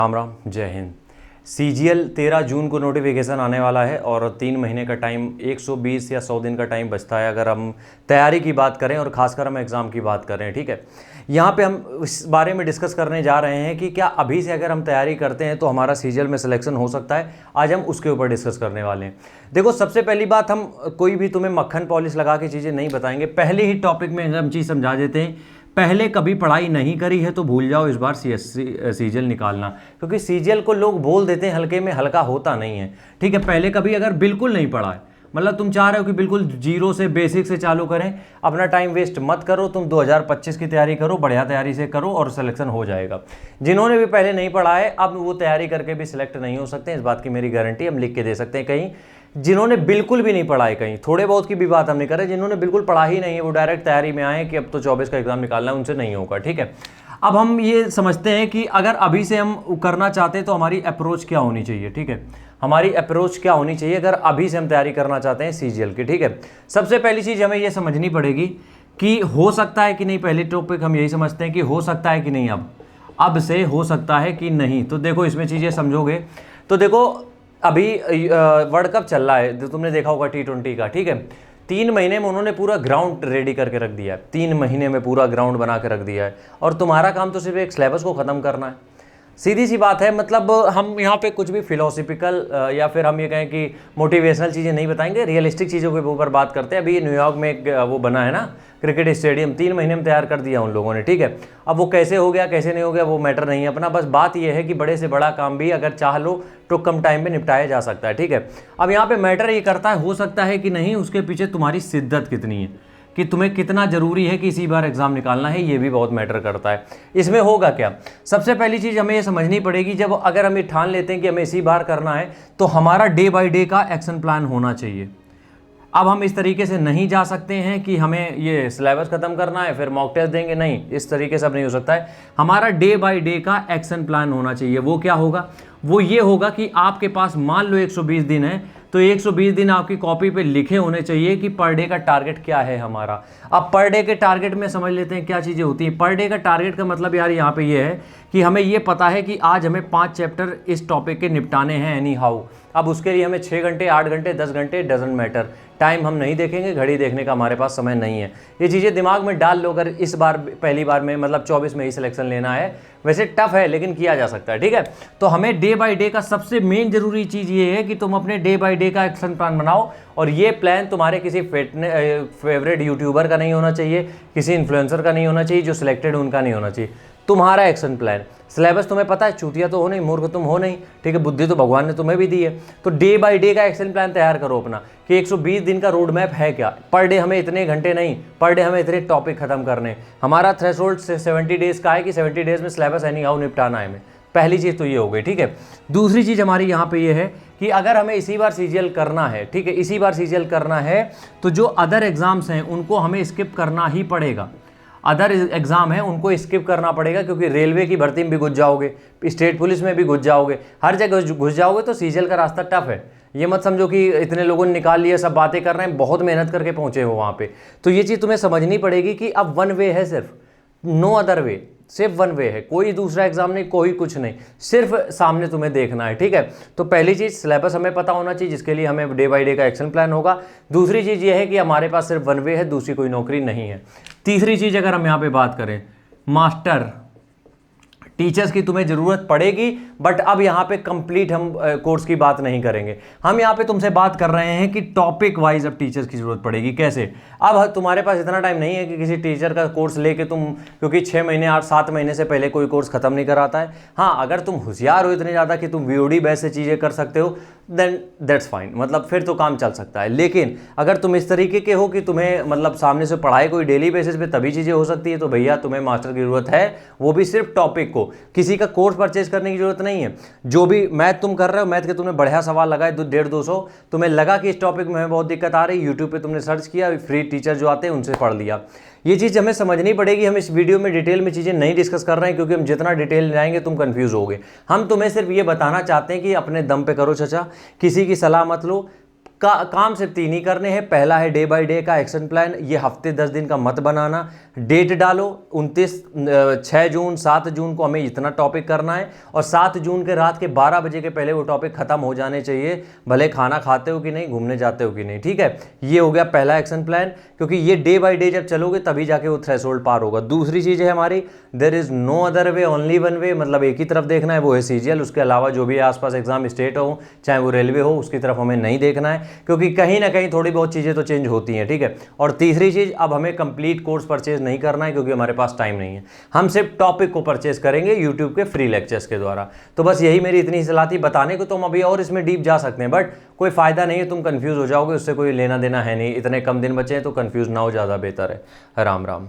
राम राम, जय हिंद। सीजीएल 13 जून को नोटिफिकेशन आने वाला है और 3 महीने का टाइम, 120 या 100 दिन का टाइम बचता है अगर हम तैयारी की बात करें और ख़ासकर हम एग्ज़ाम की बात करें। ठीक है, यहाँ पे हम इस बारे में डिस्कस करने जा रहे हैं कि क्या अभी से अगर हम तैयारी करते हैं तो हमारा सीजीएल में सिलेक्शन हो सकता है। आज हम उसके ऊपर डिस्कस करने वाले हैं। देखो, सबसे पहली बात, हम कोई भी तुम्हें मक्खन पॉलिश लगा के चीज़ें नहीं बताएंगे। पहले ही टॉपिक में हम चीज़ समझा देते हैं। पहले कभी पढ़ाई नहीं करी है तो भूल जाओ इस बार सीजीएल निकालना, क्योंकि सीजीएल को लोग बोल देते हैं हल्के में, हल्का होता नहीं है। ठीक है, पहले कभी अगर बिल्कुल नहीं पढ़ा है, मतलब तुम चाह रहे हो कि बिल्कुल जीरो से बेसिक से चालू करें, अपना टाइम वेस्ट मत करो। तुम 2025 की तैयारी करो, बढ़िया तैयारी से करो और सिलेक्शन हो जाएगा। जिन्होंने भी पहले नहीं पढ़ा है अब वो तैयारी करके भी सिलेक्ट नहीं हो सकते, इस बात की मेरी गारंटी हम लिख के दे सकते हैं। कहीं जिन्होंने बिल्कुल भी नहीं पढ़ा है, कहीं थोड़े बहुत की भी बात हम नहीं कर रहे, जिन्होंने बिल्कुल पढ़ा ही नहीं है वो डायरेक्ट तैयारी में आए कि अब तो 24 का एग्जाम निकालना है, उनसे नहीं होगा। ठीक है, अब हम ये समझते हैं कि अगर अभी से हम करना चाहते हैं तो हमारी अप्रोच क्या होनी चाहिए। ठीक है, हमारी अप्रोच क्या होनी चाहिए अगर अभी से हम तैयारी करना चाहते हैं सीजीएल की। ठीक है, सबसे पहली चीज़ हमें ये समझनी पड़ेगी कि हो सकता है कि नहीं। पहले टॉपिक हम यही समझते हैं कि हो सकता है कि नहीं, अब से हो सकता है कि नहीं। तो देखो, इसमें चीज़ें समझोगे तो देखो, अभी वर्ल्ड कप चल रहा है, जो तुमने देखा होगा T20 का। ठीक है, 3 महीने में उन्होंने पूरा ग्राउंड रेडी करके रख दिया है। 3 महीने में पूरा ग्राउंड बना के रख दिया है और तुम्हारा काम तो सिर्फ एक सिलेबस को ख़त्म करना है। सीधी सी बात है। मतलब हम यहाँ पे कुछ भी फिलोसफिकल या फिर हम ये कहें कि मोटिवेशनल चीज़ें नहीं बताएंगे, रियलिस्टिक चीज़ों के ऊपर बात करते हैं। अभी न्यूयॉर्क में एक वो बना है ना क्रिकेट स्टेडियम, 3 महीने में तैयार कर दिया उन लोगों ने। ठीक है, अब वो कैसे हो गया कैसे नहीं हो गया वो मैटर नहीं है अपना, बस बात ये है कि बड़े से बड़ा काम भी अगर चाह लो तो कम टाइम में निपटाया जा सकता है। ठीक है, अब यहाँ पे मैटर ये करता है हो सकता है कि नहीं, उसके पीछे तुम्हारी शिद्दत कितनी है, कि तुम्हें कितना ज़रूरी है कि इसी बार एग्ज़ाम निकालना है, ये भी बहुत मैटर करता है। इसमें होगा क्या, सबसे पहली चीज़ हमें ये समझनी पड़ेगी, जब अगर हम ये ठान लेते हैं कि हमें इसी बार करना है तो हमारा डे बाय डे का एक्शन प्लान होना चाहिए। अब हम इस तरीके से नहीं जा सकते हैं कि हमें ये सिलेबस ख़त्म करना है फिर मॉक टेस्ट देंगे, नहीं, इस तरीके से अब नहीं हो सकता है। हमारा डे बाय डे का एक्शन प्लान होना चाहिए। वो क्या होगा, वो ये होगा कि आपके पास मान लो 120 दिन है तो 120 दिन आपकी कॉपी पे लिखे होने चाहिए कि पर डे का टारगेट क्या है हमारा। अब पर डे के टारगेट में समझ लेते हैं क्या चीज़ें होती हैं। पर डे का टारगेट का मतलब यार यहाँ पे ये है कि हमें ये पता है कि आज हमें 5 चैप्टर इस टॉपिक के निपटाने हैं एनी हाउ। अब उसके लिए हमें 6 घंटे 8 घंटे 10 घंटे डजंट मैटर, टाइम हम नहीं देखेंगे, घड़ी देखने का हमारे पास समय नहीं है। ये चीज़ें दिमाग में डाल लो अगर इस बार पहली बार में, मतलब 24 में ही सिलेक्शन लेना है। वैसे टफ है लेकिन किया जा सकता है। ठीक है, तो हमें डे बाय डे का सबसे मेन जरूरी चीज़ ये है कि तुम अपने डे बाय डे का एक्शन प्लान बनाओ और ये प्लान तुम्हारे किसी फेवरेट यूट्यूबर का नहीं होना चाहिए, किसी इन्फ्लुएंसर का नहीं होना चाहिए, जो सिलेक्टेड उनका नहीं होना चाहिए, तुम्हारा एक्शन प्लान। सिलेबस तुम्हें पता है, चूतिया तो हो नहीं, मूर्ख तुम हो नहीं। ठीक है, बुद्धि तो भगवान ने तुम्हें भी दी है। तो डे बाय डे का एक्शन प्लान तैयार करो अपना कि 120 दिन का रोड मैप है क्या। पर डे हमें इतने घंटे नहीं, पर डे हमें इतने टॉपिक खत्म करने। हमारा थ्रेशोल्ड 70 डेज का है कि 70 डेज में सिलेबस एनी हाउ निपटाना है हमें। पहली चीज़ तो ये हो गई। ठीक है, दूसरी चीज़ हमारी यहाँ पे ये है कि अगर हमें इसी बार सीजीएल करना है, ठीक है, इसी बार सीजीएल करना है तो जो अदर एग्जाम्स हैं उनको हमें स्किप करना ही पड़ेगा। अदर एग्जाम है उनको स्किप करना पड़ेगा, क्योंकि रेलवे की भर्ती में भी घुस जाओगे, स्टेट पुलिस में भी घुस जाओगे, हर जगह घुस जाओगे तो सीजीएल का रास्ता टफ है। ये मत समझो कि इतने लोगों ने निकाल लिया, सब बातें कर रहे हैं, बहुत मेहनत करके पहुंचे हो वहाँ पे। तो ये चीज़ तुम्हें समझनी पड़ेगी कि अब वन वे है, सिर्फ नो अदर वे, सिर्फ वन वे है, कोई दूसरा एग्जाम नहीं, कोई कुछ नहीं, सिर्फ सामने तुम्हें देखना है। ठीक है, तो पहली चीज़ सिलेबस हमें पता होना चाहिए, जिसके लिए हमें डे बाय डे का एक्शन प्लान होगा। दूसरी चीज़ ये है कि हमारे पास सिर्फ वन वे है, दूसरी कोई नौकरी नहीं है। तीसरी चीज़ अगर हम यहाँ पे बात करें, मास्टर टीचर्स की तुम्हें ज़रूरत पड़ेगी, बट अब यहाँ पे कंप्लीट हम कोर्स की बात नहीं करेंगे। हम यहाँ पे तुमसे बात कर रहे हैं कि टॉपिक वाइज अब टीचर्स की ज़रूरत पड़ेगी। कैसे, अब तुम्हारे पास इतना टाइम नहीं है कि किसी टीचर का कोर्स लेके तुम, क्योंकि 6 महीने 8-7 महीने से पहले कोई कोर्स खत्म नहीं कराता है। हाँ, अगर तुम होशियार हो इतने ज़्यादा कि तुम वीओडी बेस से चीज़ें कर सकते हो, देन दैट्स फाइन, मतलब फिर तो काम चल सकता है। लेकिन अगर तुम इस तरीके के हो कि तुम्हें मतलब सामने से पढ़ाई कोई डेली बेसिस पे तभी चीज़ें हो सकती है, तो भैया तुम्हें मास्टर की ज़रूरत है, वो भी सिर्फ टॉपिक को। किसी का कोर्स परचेज करने की जरूरत नहीं है। जो भी मैथ तुम कर रहे हो, मैथ के तुमने बढ़िया सवाल लगाए 150-200, तुम्हें लगा कि इस टॉपिक में हमें बहुत दिक्कत आ रही, यूट्यूब पे तुमने सर्च किया, फ्री टीचर जो आते हैं उनसे पढ़ लिया। ये चीज़ हमें समझनी पड़ेगी। हम इस वीडियो में डिटेल में चीज़ें नहीं डिस्कस कर रहे हैं, क्योंकि हम जितना डिटेल जाएंगे तुम कंफ्यूज होगे। हम तुम्हें सिर्फ ये बताना चाहते हैं कि अपने दम पे करो चचा, किसी की सलाह मत लो, काम सिर्फ 3 ही करने हैं। पहला है डे बाय डे का एक्शन प्लान, ये हफ्ते 10 दिन का मत बनाना। डेट डालो 29 6 जून 7 जून को हमें इतना टॉपिक करना है, और 7 जून के रात के 12 बजे के पहले वो टॉपिक खत्म हो जाने चाहिए, भले खाना खाते हो कि नहीं, घूमने जाते हो कि नहीं, ठीक है। ये हो गया पहला एक्शन प्लान, क्योंकि ये डे बाय डे जब चलोगे तभी जाके वो थ्रेशोल्ड पार होगा। दूसरी चीज़ है हमारी, there is no other way only one way, मतलब एक ही तरफ देखना है, वो है सीजीएल। उसके अलावा जो भी आसपास एग्जाम स्टेट हो, चाहे वो रेलवे हो, उसकी तरफ हमें नहीं देखना है, क्योंकि कहीं ना कहीं थोड़ी बहुत चीज़ें तो चेंज होती हैं, ठीक है। और तीसरी चीज़, अब हमें कंप्लीट कोर्स परचेज नहीं करना है, क्योंकि हमारे पास टाइम नहीं है। हम सिर्फ टॉपिक को परचेज करेंगे यूट्यूब के फ्री लेक्चर्स के द्वारा। तो बस यही मेरी इतनी सलाह थी बताने को। तुम अभी और इसमें डीप जा सकते हैं, बट कोई फायदा नहीं है, तुम कंफ्यूज हो जाओगे, उससे कोई लेना देना है नहीं। इतने कम दिन बचे हैं तो कंफ्यूज ना हो, ज़्यादा बेहतर है। राम राम।